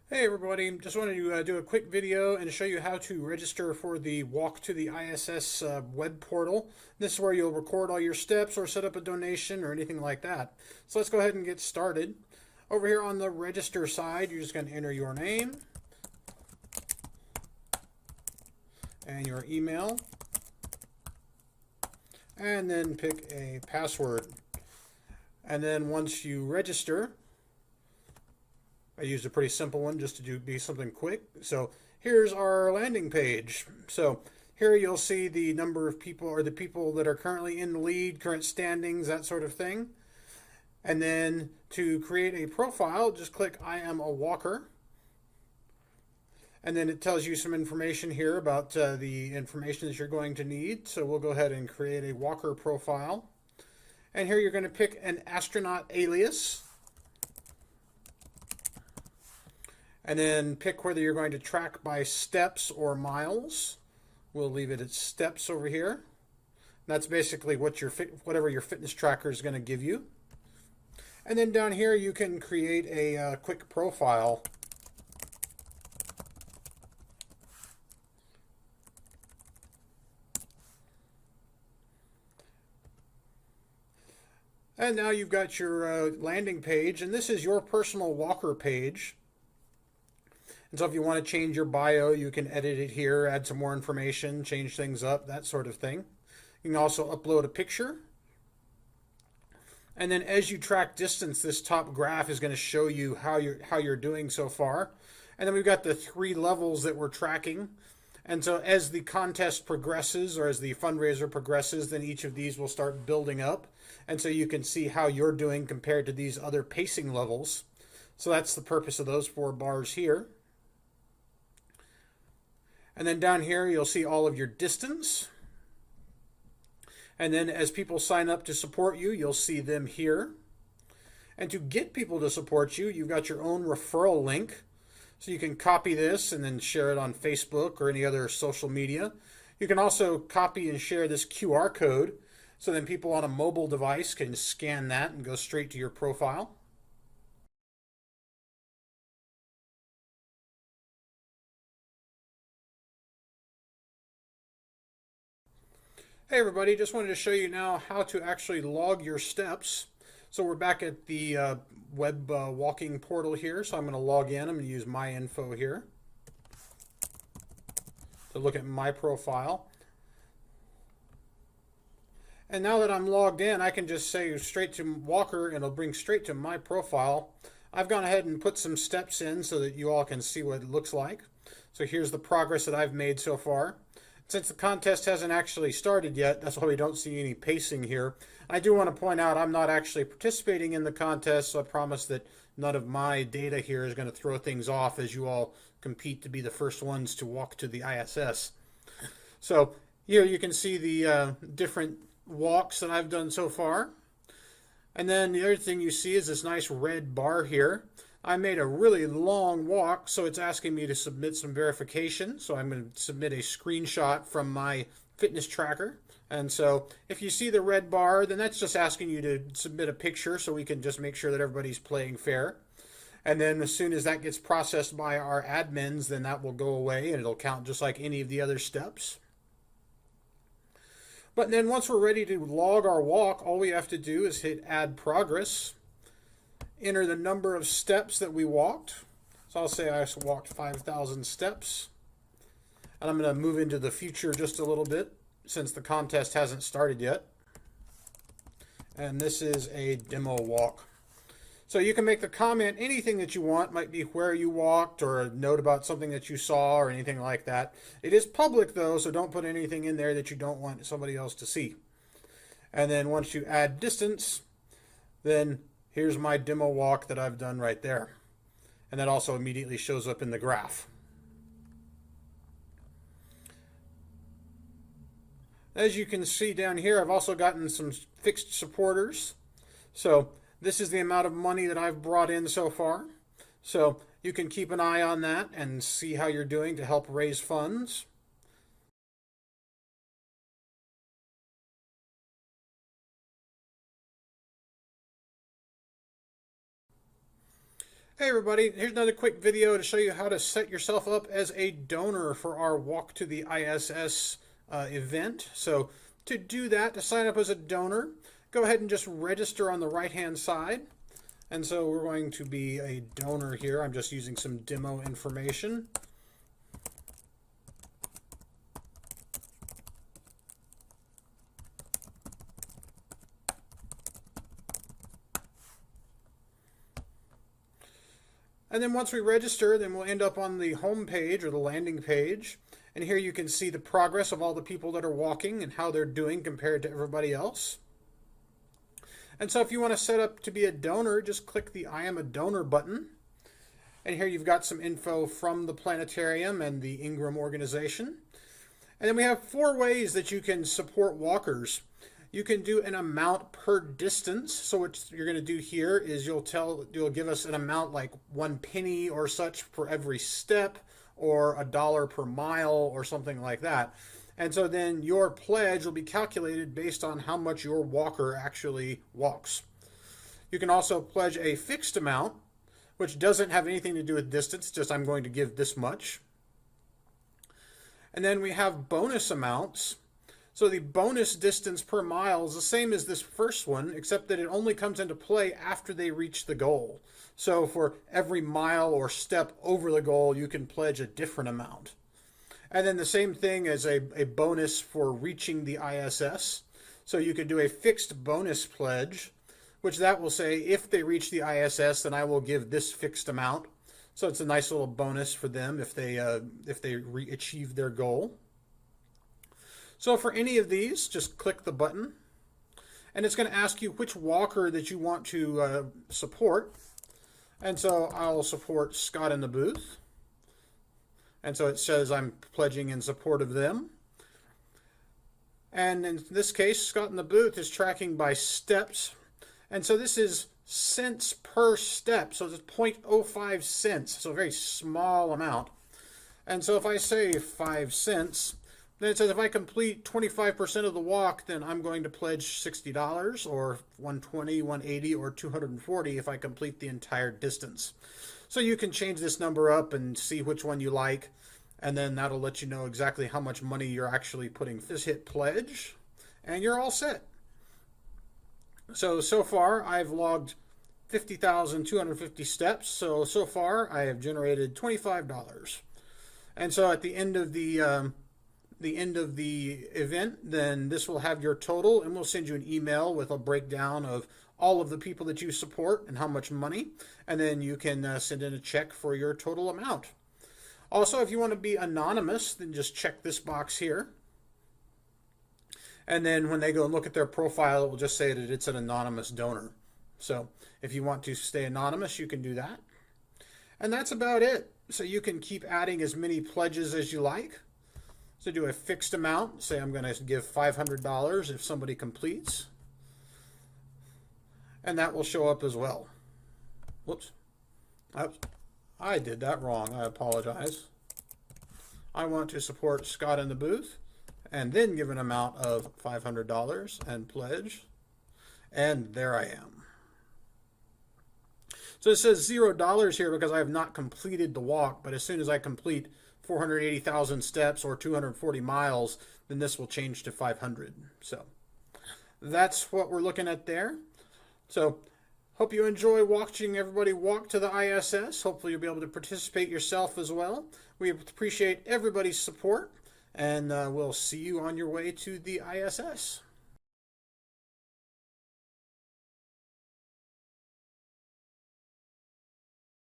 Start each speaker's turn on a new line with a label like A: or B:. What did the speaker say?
A: Hey everybody, just wanted to do a quick video and show you how to register for the Walk to the ISS web portal. This is where you'll record all your steps or set up a donation or anything like that. So let's go ahead and get started. Over here on the register side, you're just going to enter your name and your email and then pick a password. And then once you register, I used a pretty simple one just to be something quick. So here's our landing page. So here you'll see the number of people or the people that are currently in the lead, current standings, that sort of thing. And then to create a profile, just click I am a walker. And then it tells you some information here about the information that you're going to need. So we'll go ahead and create a walker profile. And here you're going to pick an astronaut alias. And then pick whether you're going to track by steps or miles. We'll leave it at steps over here. That's basically what whatever your fitness tracker is going to give you. And then down here you can create a quick profile. And now you've got your landing page, and this is your personal walker page. And so if you want to change your bio, you can edit it here, add some more information, change things up, that sort of thing. You can also upload a picture. And then as you track distance, this top graph is going to show you how you're doing so far. And then we've got the 3 levels that we're tracking. And so as the contest progresses or as the fundraiser progresses, then each of these will start building up. And so you can see how you're doing compared to these other pacing levels. So that's the purpose of those 4 bars here. And then down here, you'll see all of your distance. And then as people sign up to support you, you'll see them here. And to get people to support you, you've got your own referral link. So you can copy this and then share it on Facebook or any other social media. You can also copy and share this QR code so then people on a mobile device can scan that and go straight to your profile. Hey everybody, just wanted to show you now how to actually log your steps. So we're back at the web walking portal here. So I'm going to log in. I'm going to use my info here to look at my profile. And now that I'm logged in, I can just say straight to Walker and it'll bring straight to my profile. I've gone ahead and put some steps in so that you all can see what it looks like. So here's the progress that I've made so far. Since the contest hasn't actually started yet, that's why we don't see any pacing here. I do want to point out I'm not actually participating in the contest, so I promise that none of my data here is going to throw things off as you all compete to be the first ones to walk to the ISS. So here you can see the different walks that I've done so far. And then the other thing you see is this nice red bar here. I made a really long walk, so it's asking me to submit some verification. So I'm going to submit a screenshot from my fitness tracker. And so if you see the red bar, then that's just asking you to submit a picture so we can just make sure that everybody's playing fair. And then as soon as that gets processed by our admins, then that will go away and it'll count just like any of the other steps. But then once we're ready to log our walk, all we have to do is hit add progress, enter the number of steps that we walked. So I'll say I walked 5,000 steps. And I'm going to move into the future just a little bit since the contest hasn't started yet. And this is a demo walk. So you can make the comment anything that you want, might be where you walked or a note about something that you saw or anything like that. It is public though, so don't put anything in there that you don't want somebody else to see. And then once you add distance, then here's my demo walk that I've done right there. And that also immediately shows up in the graph. As you can see down here, I've also gotten some fixed supporters. So this is the amount of money that I've brought in so far. So you can keep an eye on that and see how you're doing to help raise funds. Hey everybody, here's another quick video to show you how to set yourself up as a donor for our Walk to the ISS event. So to do that, to sign up as a donor, go ahead and just register on the right hand side. And so we're going to be a donor here. I'm just using some demo information. And then once we register, then we'll end up on the home page or the landing page. And here you can see the progress of all the people that are walking and how they're doing compared to everybody else. And so if you want to set up to be a donor, just click the I am a donor button. And here you've got some info from the planetarium and the Ingram organization. And then we have 4 ways that you can support walkers. You can do an amount per distance. So what you're going to do here is you'll give us an amount like 1 penny or such for every step, or $1 per mile or something like that. And so then your pledge will be calculated based on how much your walker actually walks. You can also pledge a fixed amount, which doesn't have anything to do with distance, just I'm going to give this much. And then we have bonus amounts. So the bonus distance per mile is the same as this first one, except that it only comes into play after they reach the goal. So for every mile or step over the goal, you can pledge a different amount. And then the same thing as a bonus for reaching the ISS. So you could do a fixed bonus pledge, which that will say if they reach the ISS, then I will give this fixed amount. So it's a nice little bonus for them if they achieve their goal. So for any of these, just click the button, and it's going to ask you which walker that you want to support. And so I'll support Scott in the booth. And so it says I'm pledging in support of them. And in this case, Scott in the booth is tracking by steps. And so this is cents per step. So it's 0.05 cents. So a very small amount. And so if I say 5 cents, then it says if I complete 25% of the walk, then I'm going to pledge $60 or $120, $180, or $240 if I complete the entire distance. So you can change this number up and see which one you like, and then that'll let you know exactly how much money you're actually putting. Just hit pledge, and you're all set. So far I've logged 50,250 steps. So far I have generated $25. And so at the end of the event, then this will have your total, and we'll send you an email with a breakdown of all of the people that you support and how much money, and then you can send in a check for your total amount. Also, if you want to be anonymous, then just check this box here, and then when they go and look at their profile, it will just say that it's an anonymous donor. So if you want to stay anonymous, you can do that. And that's about it. So you can keep adding as many pledges as you like. So do a fixed amount. Say I'm going to give $500 if somebody completes. And that will show up as well. Whoops. I did that wrong. I apologize. I want to support Scott in the booth and then give an amount of $500 and pledge. And there I am. So it says $0 here because I have not completed the walk, but as soon as I complete 480,000 steps or 240 miles, then this will change to 500. So that's what we're looking at there. So hope you enjoy watching everybody walk to the ISS. Hopefully you'll be able to participate yourself as well. We appreciate everybody's support, and we'll see you on your way to the ISS.